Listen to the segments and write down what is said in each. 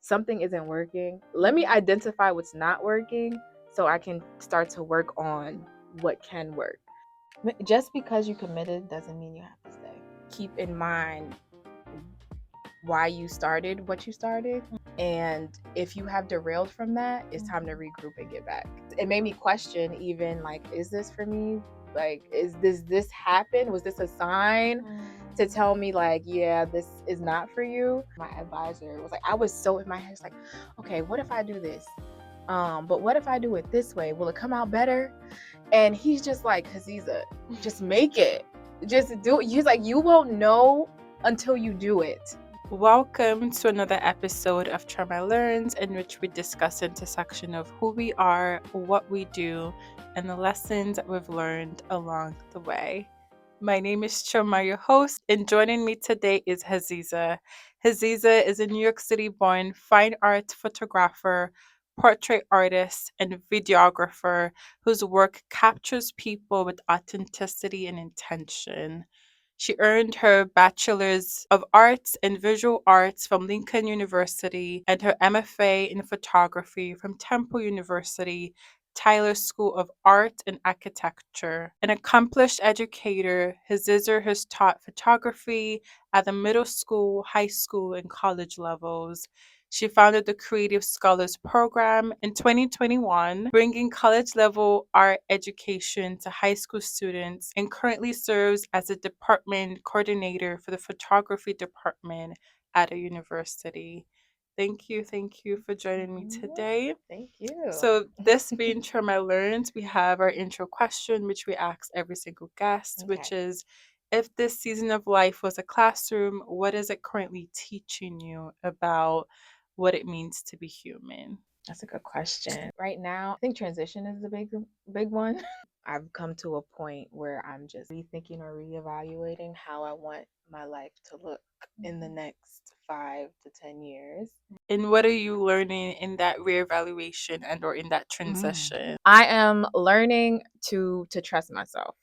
something isn't working, let me identify what's not working so I can start to work on what can work. Just because you committed doesn't mean you have to stay. Keep in mind why you started what you started. And if you have derailed from that, it's time to regroup and get back. It made me question even like, is this for me? Like, this happen? Was this a sign to tell me like, yeah, this is not for you? My advisor was like, I was so in my head, it's like, okay, what if I do this? But what if I do it this way? Will it come out better? And he's just like, Haziza, just make it. Just do it. He's like, you won't know until you do it. Welcome to another episode of Trauma Learns, in which we discuss intersection of who we are, what we do, and the lessons that we've learned along the way. My name is Choma, your host, and joining me today is Haziza. Haziza is a New York City-born fine art photographer, portrait artist, and videographer whose work captures people with authenticity and intention. She earned her Bachelor's of Arts in Visual Arts from Lincoln University and her MFA in Photography from Temple University, Tyler School of Art and Architecture. An accomplished educator, Haziza has taught photography at the middle school, high school, and college levels. She founded the Creative Scholars Program in 2021, bringing college level art education to high school students, and currently serves as a department coordinator for the photography department at a university. Thank you for joining me today. Thank you. So, this being Trauma Learns, we have our intro question, which we ask every single guest, which is, if this season of life was a classroom, what is it currently teaching you about what it means to be human? That's a good question. Right now, I think transition is the big one. I've come to a point where I'm just rethinking or reevaluating how I want my life to look in the next 5 to 10 years. And what are you learning in that reevaluation and or in that transition? I am learning to trust myself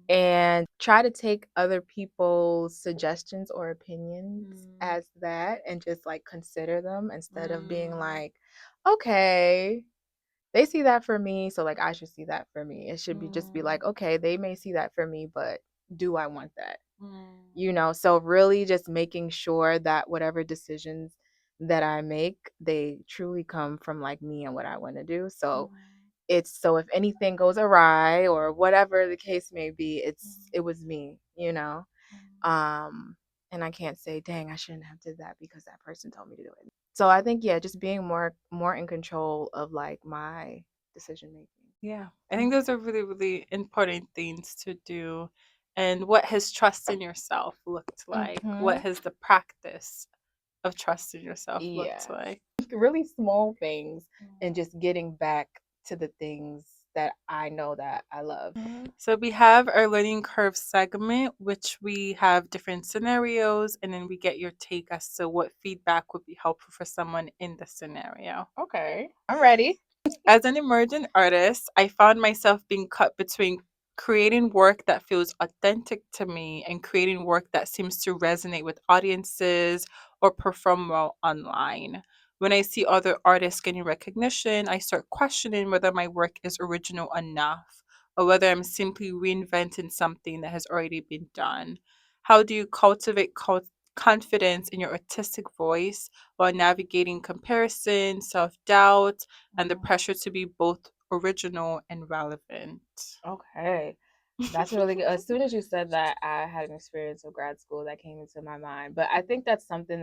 and try to take other people's suggestions or opinions as that and just like consider them instead of being like, okay, they see that for me, so like I should see that for me. It should be just be like, okay, they may see that for me, but do I want that? So really just making sure that whatever decisions that I make, they truly come from like me and what I want to do. So so if anything goes awry or whatever the case may be, it was me. And I can't say, dang, I shouldn't have did that because that person told me to do it. So I think just being more in control of like my decision making. Yeah, I think those are really, really important things to do. And what has trust in yourself looked like? What has the practice of trusting yourself looked like? Really small things and just getting back to the things that I know that I love. So we have our learning curve segment, which we have different scenarios, and then we get your take as to what feedback would be helpful for someone in the scenario. Okay, I'm ready. As an emergent artist, I found myself being cut between creating work that feels authentic to me and creating work that seems to resonate with audiences or perform well online. When I see other artists getting recognition, I start questioning whether my work is original enough or whether I'm simply reinventing something that has already been done. How do you cultivate confidence in your artistic voice while navigating comparison, self doubt, and the pressure to be both original and relevant? Okay. That's really good. As soon as you said that, I had an experience of grad school that came into my mind. But I think that's something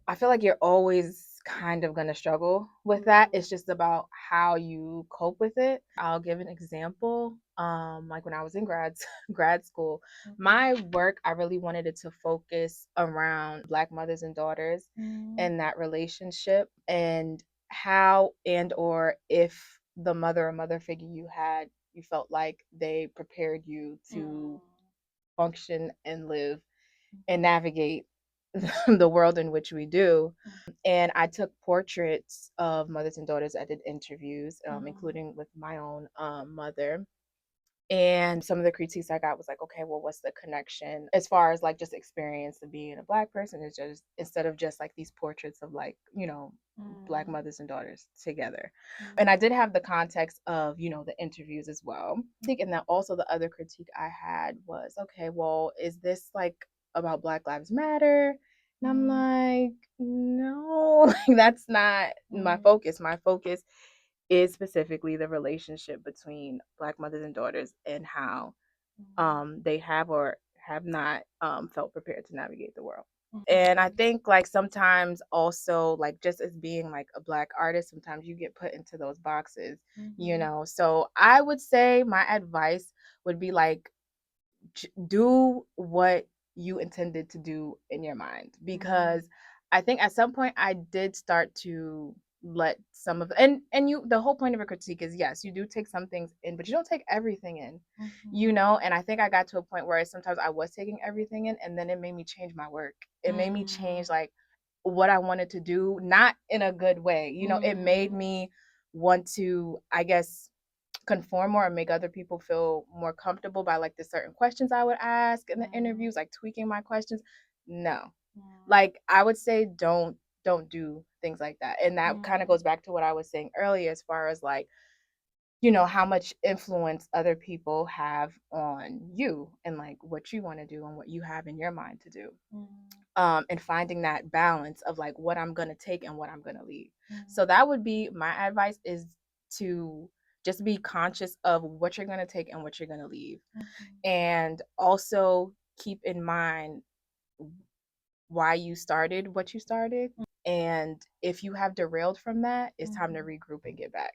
I feel like you're always kind of going to struggle with that. It's just about how you cope with it. I'll give an example. Like when I was in grad school, my work, I really wanted it to focus around Black mothers and daughters and that relationship and how and or if the mother or mother figure you had, you felt like they prepared you to function and live and navigate the world in which we do. And I took portraits of mothers and daughters. I did interviews, including with my own mother. And some of the critiques I got was like, okay, well, what's the connection as far as like just experience of being a Black person? Is just instead of just like these portraits of like, Black mothers and daughters together. And I did have the context of, the interviews as well. And then also the other critique I had was, okay, well, is this like about Black Lives Matter? And I'm like, no, like that's not my focus. My focus is specifically the relationship between Black mothers and daughters and how they have or have not felt prepared to navigate the world. And I think like sometimes also like just as being like a Black artist, sometimes you get put into those boxes. So I would say my advice would be like do what you intended to do in your mind, because I think at some point I did start to let some of and you the whole point of a critique is, yes, you do take some things in, but you don't take everything in. And I think I got to a point where sometimes I was taking everything in, and then it made me change my work. It made me change like what I wanted to do, not in a good way. It made me want to, I guess, conform more and make other people feel more comfortable by like the certain questions I would ask in the interviews, like tweaking my questions. No. Like I would say don't do things like that. And that kind of goes back to what I was saying earlier as far as like, how much influence other people have on you and like what you want to do and what you have in your mind to do. And finding that balance of like what I'm gonna take and what I'm gonna leave. So that would be my advice, is to just be conscious of what you're gonna take and what you're gonna leave. And also keep in mind why you started what you started. And if you have derailed from that, it's time to regroup and get back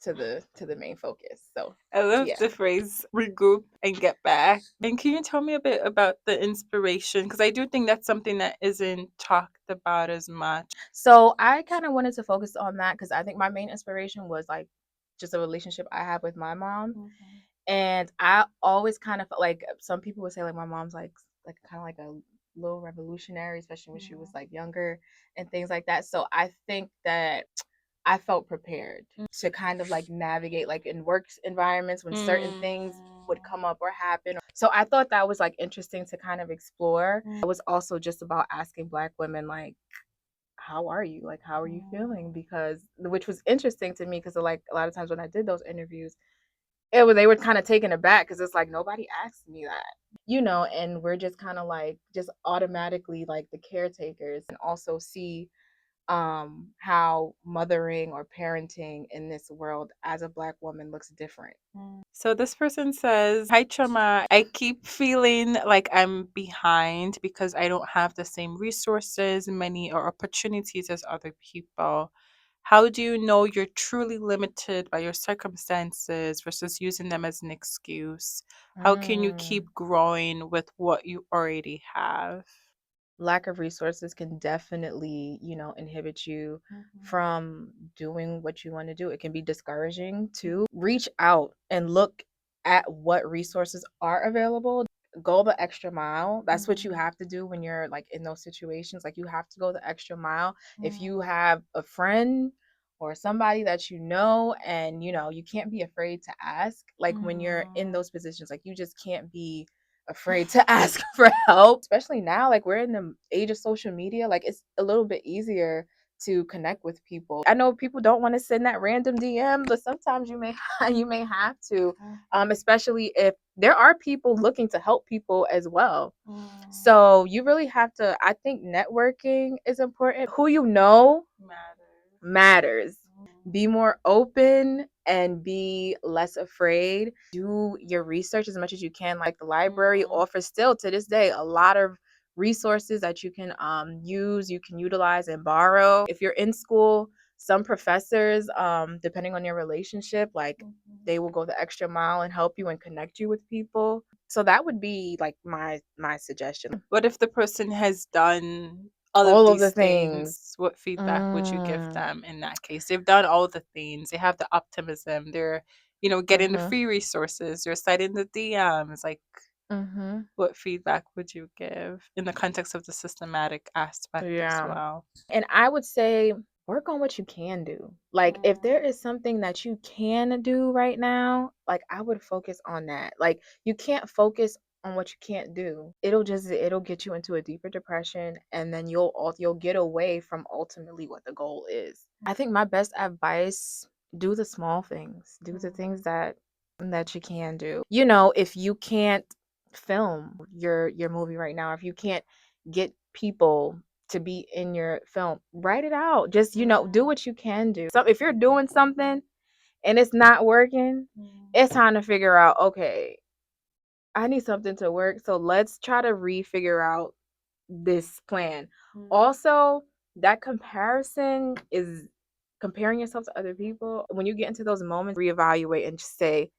to the main focus. So I love yeah. the phrase regroup and get back. And can you tell me a bit about the inspiration? Because I do think that's something that isn't talked about as much. So I kind of wanted to focus on that because I think my main inspiration was like just a relationship I have with my mom. And I always kind of felt like some people would say like my mom's like kind of like a little revolutionary, especially when she was like younger and things like that. So I think that I felt prepared to kind of like navigate like in work environments when certain things would come up or happen. So I thought that was like interesting to kind of explore. It was also just about asking Black women like, how are you? Like, how are you feeling? Because which was interesting to me because like a lot of times when I did those interviews, they were kind of taken aback because it's like nobody asked me that. And we're just kind of like just automatically like the caretakers, and also see how mothering or parenting in this world as a Black woman looks different. So this person says, "Hi Chama, I keep feeling like I'm behind because I don't have the same resources, money, or opportunities as other people. How do you know you're truly limited by your circumstances versus using them as an excuse? How can you keep growing with what you already have?" Lack of resources can definitely, inhibit you from doing what you want to do. It can be discouraging to reach out and look at what resources are available. Go the extra mile. That's what you have to do when you're like in those situations. Like you have to go the extra mile. If you have a friend or somebody that and you can't be afraid to ask, like when you're in those positions, like you just can't be afraid to ask for help, especially now. Like we're in the age of social media, like it's a little bit easier to connect with people. I know people don't want to send that random DM, but sometimes you may you may have to, especially if there are people looking to help people as well. So you really have to, I think networking is important. Who matters. Be more open and be less afraid. Do your research as much as you can. Like the library offers still to this day a lot of resources that you can use, you can utilize and borrow. If you're in school, some professors, depending on your relationship, like they will go the extra mile and help you and connect you with people. So that would be like my suggestion. What if the person has done all of All of the these things. things? What feedback would you give them in that case? They've done all the things. They have the optimism. They're, getting the free resources. They're citing the DMs. Like, what feedback would you give in the context of the systematic aspect as Yeah. well? And I would say work on what you can do. Like if there is something that you can do right now, like I would focus on that. Like you can't focus on what you can't do. It'll get you into a deeper depression, and then you'll get away from ultimately what the goal is. I think my best advice, do the small things. Do the things that you can do. You know, if you can't film your movie right now, if you can't get people to be in your film, write it out. Just, do what you can do. So if you're doing something and it's not working, it's time to figure out, okay, I need something to work. So let's try to refigure out this plan. Also, that comparison is comparing yourself to other people. When you get into those moments, reevaluate and just say,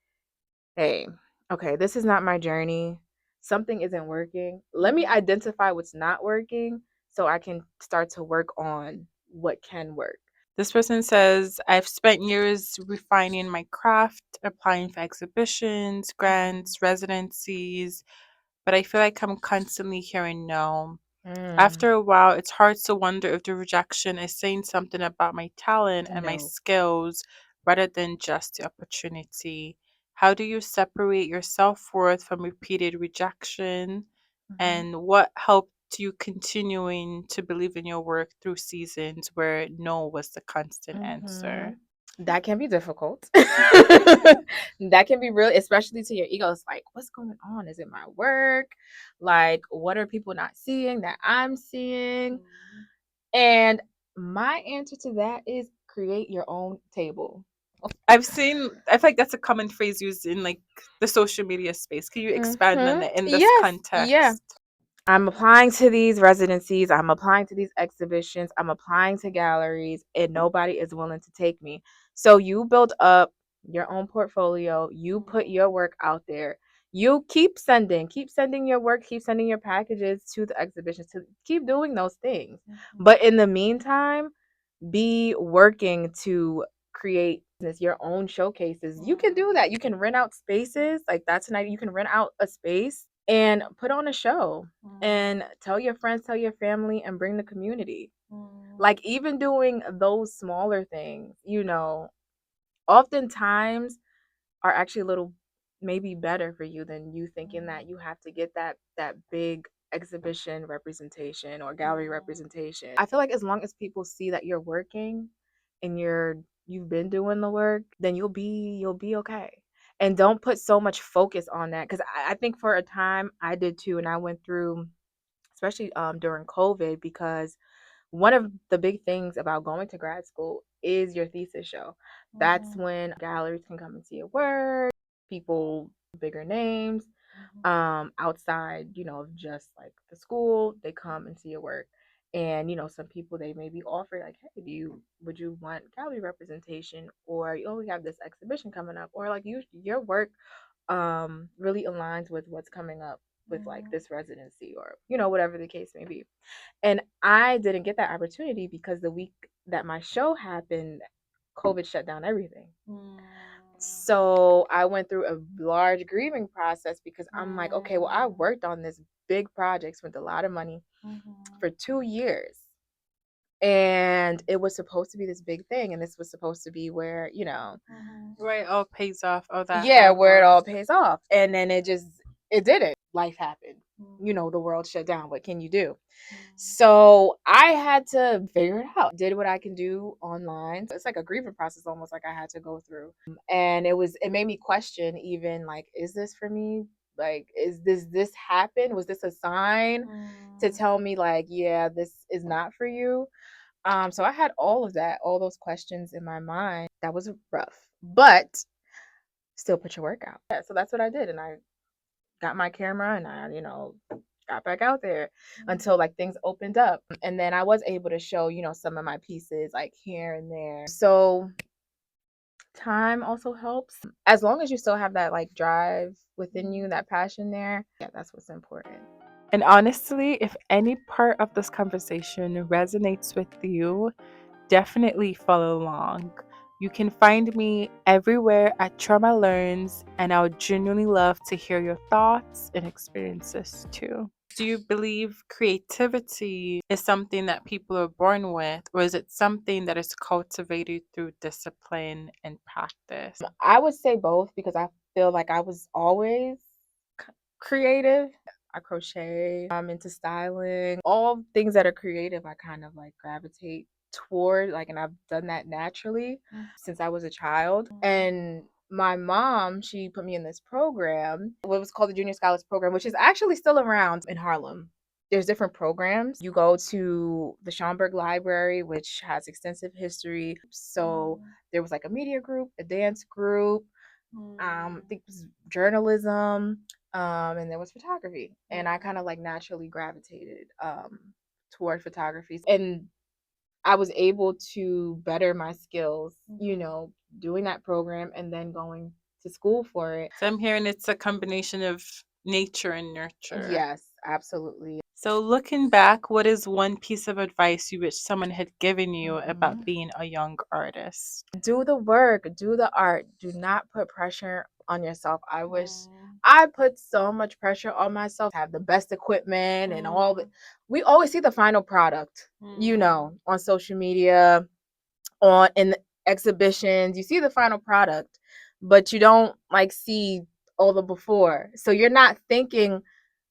hey, okay, this is not my journey. Something isn't working. Let me identify what's not working so I can start to work on what can work. This person says, I've spent years refining my craft, applying for exhibitions, grants, residencies, but I feel like I'm constantly hearing no. Mm, After a while, it's hard to wonder if the rejection is saying something about my talent and my no. skills rather than just the opportunity. How do you separate your self worth from repeated rejection? Mhm. And what helped you continuing to believe in your work through seasons where no was the constant answer? Mhm. That can be difficult. That can be really, especially to your ego. It's like, what's going on? Is it my work? Like, what are people not seeing that I'm seeing? And my answer to that is create your own table. I feel like that's a common phrase used in like the social media space. Can you expand on Mhm. it in this Yes. Yeah. context? I'm applying to these residencies, I'm applying to these exhibitions, I'm applying to galleries, and nobody is willing to take me. So you build up your own portfolio, you put your work out there. You keep sending your work, keep sending your packages to the exhibitions, to keep doing those things. But in the meantime, be working to create your own showcases. You can do that. You can rent out spaces. Like that's tonight. You can rent out a space and put on a show and tell your friends, tell your family, and bring the community. Like even doing those smaller things, oftentimes are actually a little maybe better for you than you thinking that you have to get that big exhibition representation or gallery representation. I feel like as long as people see that you're working and you've been doing the work, then you'll be okay. And don't put so much focus on that, because I think for a time I did too, and I went through, especially during COVID, because one of the big things about going to grad school is your thesis show. That's when galleries can come and see your work, people bigger names, outside, of just like the school, they come and see your work. And some people, they may be offered like, hey, would you want gallery representation, or we have this exhibition coming up, or like your work really aligns with what's coming up with like this residency, or whatever the case may be. And I didn't get that opportunity because the week that my show happened, COVID shut down everything. So I went through a large grieving process, because I'm like, okay, well, I worked on this big project, spent a lot of money for 2 years. And it was supposed to be this big thing. And this was supposed to be where, Where it all pays off, all that yeah, hard where it all work. pays off. And then it didn't. Life happened. The world shut down. What can you do? So I had to figure it out. Did what I can do online. So it's like a grieving process almost, like I had to go through. And it made me question, even like, is this for me? Like, this happen? Was this a sign to tell me like, yeah, this is not for you? So I had all of that, all those questions in my mind. That was rough. But still put your work out. Yeah, so that's what I did. And I got my camera and I, got back out there until like things opened up. And then I was able to show, some of my pieces like here and there. So time also helps. As long as you still have that like drive within you, that passion there. Yeah, that's what's important. And honestly, if any part of this conversation resonates with you, definitely follow along. You can find me everywhere at Trauma Learns, and I would genuinely love to hear your thoughts and experiences too. Do you believe creativity is something that people are born with, or is it something that is cultivated through discipline and practice? I would say both because I feel like I was always creative. I crochet, I'm into styling, all things that are creative, I kind of like gravitate toward, like, and I've done that naturally since I was a child. And my mom, she put me in this program, what was called the Junior Scholars Program, which is actually still around in Harlem. There's different programs. You go to the Schomburg Library, which has extensive history. So there was like a media group, a dance group, I think it was journalism, and there was photography. And I kind of like naturally gravitated toward photography. And I was able to better my skills, doing that program and then going to school for it. So I'm hearing it's a combination of nature and nurture. Yes, absolutely. So looking back, what is one piece of advice you wish someone had given you about being a young artist? Do the work, do the art. Do not put pressure on yourself. I wish I put so much pressure on myself, have the best equipment and all the we always see the final product, on social media, on in the exhibitions. You see the final product, but you don't like see all the before. So you're not thinking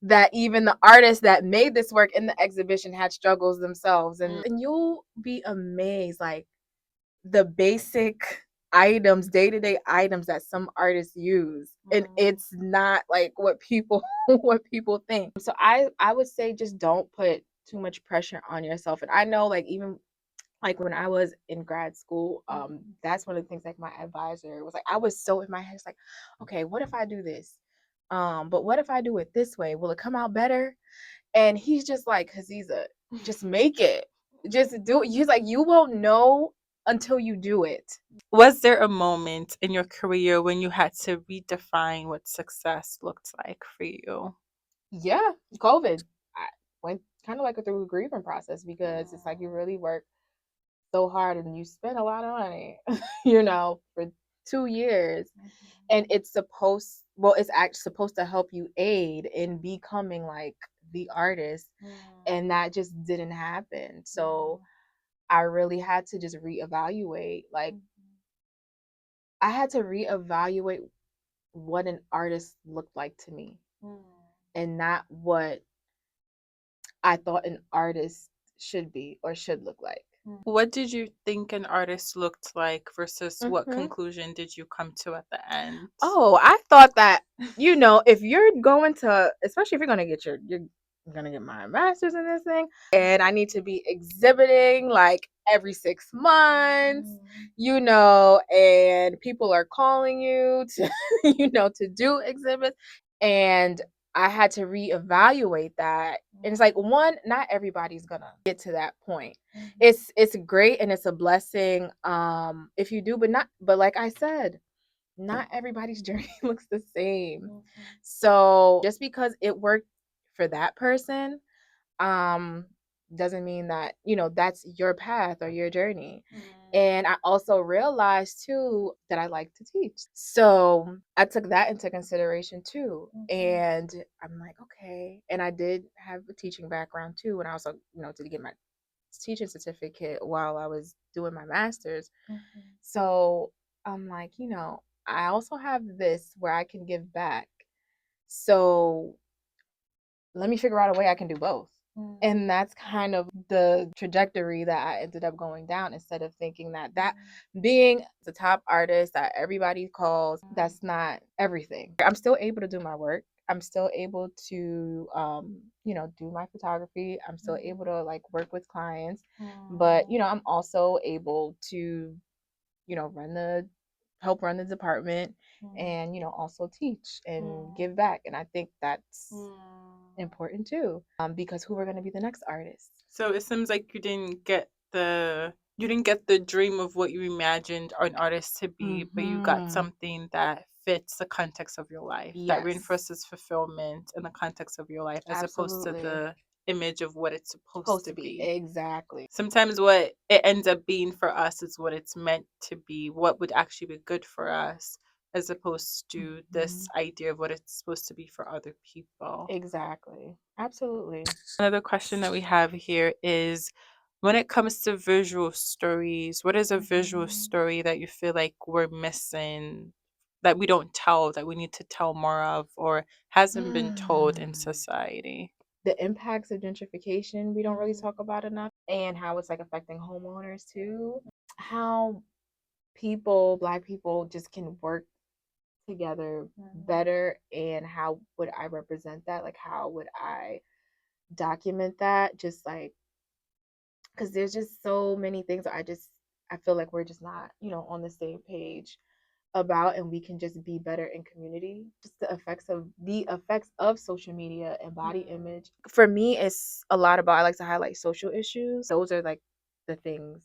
that even the artists that made this work in the exhibition had struggles themselves. And you'll be amazed, like the basic items, day-to-day items that some artists use. And it's not like what people what people think. So I would say just don't put too much pressure on yourself. And I know like even like when I was in grad school, that's one of the things like my advisor was like, I was so in my head, it's like, okay, what if I do this? But what if I do it this way? Will it come out better? And he's just like, cause just make it. Just do it. He's like, you won't know until you do it. Was there a moment in your career when you had to redefine what success looked like for you? Yeah, COVID. I went kind of like through a grieving process because it's like you really work so hard and you spend a lot of money, for 2 years. And it's actually supposed to help you aid in becoming like the artist. And that just didn't happen. So I really had to just reevaluate. Like, I had to reevaluate what an artist looked like to me and not what I thought an artist should be or should look like. What did you think an artist looked like versus what Mhm. conclusion did you come to at the end? Oh, I thought that, if you're going to, especially if you're gonna get you're gonna get my master's in this thing, and I need to be exhibiting like every 6 months, and people are calling you to, to do exhibits. And I had to reevaluate that. And it's like, one, not everybody's gonna get to that point. It's great and it's a blessing if you do, but like I said, not everybody's journey looks the same. So just because it worked for that person, um, doesn't mean that, that's your path or your journey. And I also realized too that I like to teach. So I took that into consideration too. And I'm like, okay. And I did have a teaching background too. And I also, did get my teaching certificate while I was doing my master's. So I'm like, I also have this where I can give back. So let me figure out a way I can do both. And that's kind of the trajectory that I ended up going down, instead of thinking that being the top artist that everybody calls, that's not everything. I'm still able to do my work. I'm still able to do my photography. I'm still able to like work with clients. But, I'm also able to, run the help run the department and, also teach and give back. And I think that's important too, because who are going to be the next artist? So it seems like you didn't get the dream of what you imagined an artist to be, but you got something that fits the context of your life, that Yes, reinforces fulfillment in the context of your life, as opposed to absolutely. the image of what it's supposed to be. Exactly. Sometimes what it ends up being for us is what it's meant to be, what would actually be good for us, as opposed to this idea of what it's supposed to be for other people. Exactly. Absolutely. Another question that we have here is, when it comes to visual stories, what is a visual story that you feel like we're missing, that we don't tell, that we need to tell more of, or hasn't been told in society? The impacts of gentrification we don't really talk about enough, and how it's like affecting homeowners too. How people, black people, just can work together better, and how would I represent that? Like, how would I document that? Just like, because there's just so many things I feel like we're just not, on the same page about, and we can just be better in community. Just the effects of social media and body image. For me, it's a lot about, I like to highlight social issues. Those are like the things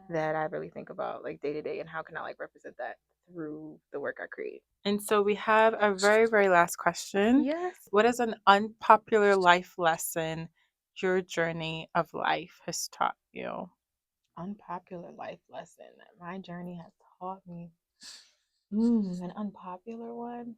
that I really think about, like day to day, and how can I like represent that through the work I create. And so we have a very, very last question. Yes. What is an unpopular life lesson your journey of life has taught you? Unpopular life lesson that my journey has taught me. An unpopular one.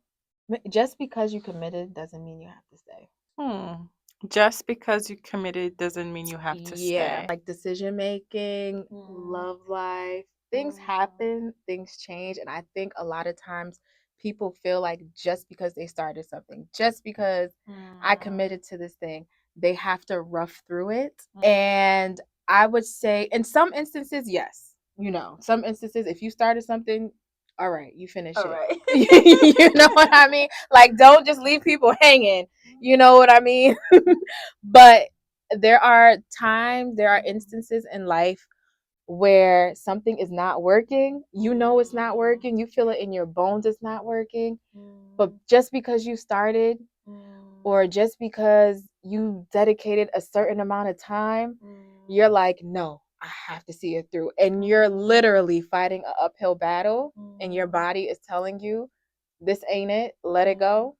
Just because you committed doesn't mean you have to stay. Hmm. Just because you committed doesn't mean you have to Yeah, stay. like decision making, love life, things happen, things change. And I think a lot of times people feel like just because they started something, just because I committed to this thing, they have to rough through it. And I would say, in some instances, yes. Some instances, if you started something, all right, you finish All it. right. You know what I mean? Like, don't just leave people hanging. You know what I mean? But there are instances in life where something is not working. It's not working. You feel it in your bones it's not working. But just because you started, or just because you dedicated a certain amount of time, you're like, no, I have to see it through. And you're literally fighting an uphill battle, and your body is telling you, this ain't it, let it go.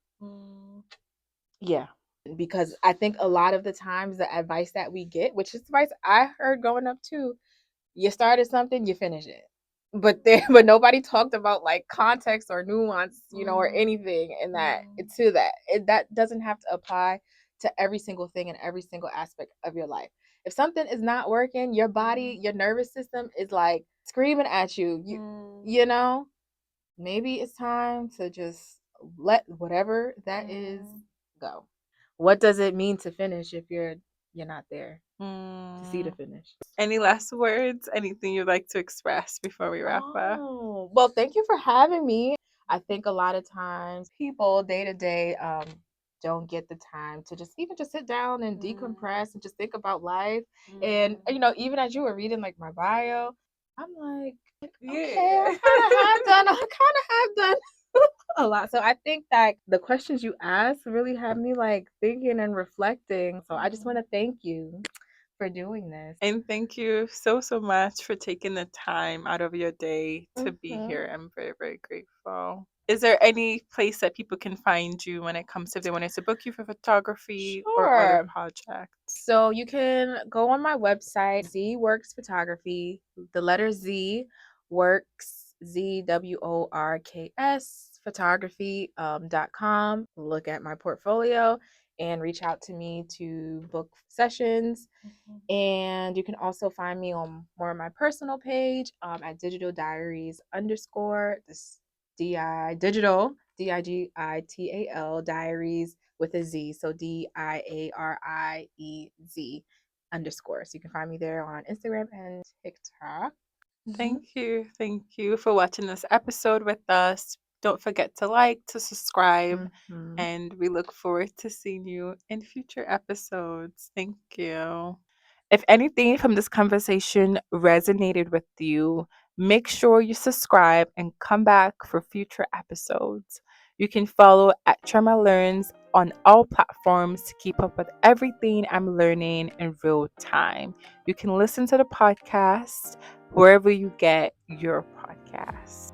Yeah. Because I think a lot of the times the advice that we get, which is advice I heard growing up too, you started something, you finish it. But nobody talked about like context or nuance, or anything in that to that. That doesn't have to apply to every single thing and every single aspect of your life. If something is not working, your body, your nervous system is like screaming at you. You know, maybe it's time to just let whatever that is go. What does it mean to finish if you're not there to see the finish? Any last words? Anything you'd like to express before we wrap up? Oh, well, thank you for having me. I think a lot of times people day to day don't get the time to just sit down and decompress and just think about life. And even as you were reading like my bio, I'm like, okay, I kind of have done. I kind of have done a lot. So I think that the questions you asked really have me like thinking and reflecting. So I just want to thank you for doing this. And thank you so, so much for taking the time out of your day to be Mhm. here. I'm very, very grateful. Is there any place that people can find you when it comes to, if they wanted to book you for photography or other Sure. projects? So you can go on my website, Z Works Photography, the letter Z Works, ZWORKS photography .com. Look at my portfolio and reach out to me to book sessions. And you can also find me on more of my personal page at digital diaries underscore this digital DIGITAL diaries with a Z. So DIARIEZ underscore. So you can find me there on Instagram and TikTok. Thank you. Thank you for watching this episode with us. Don't forget to like, to subscribe, Mhm. and we look forward to seeing you in future episodes. Thank you. If anything from this conversation resonated with you, make sure you subscribe and come back for future episodes. You can follow at Trema Learns on all platforms to keep up with everything I'm learning in real time. You can listen to the podcast wherever you get your podcasts.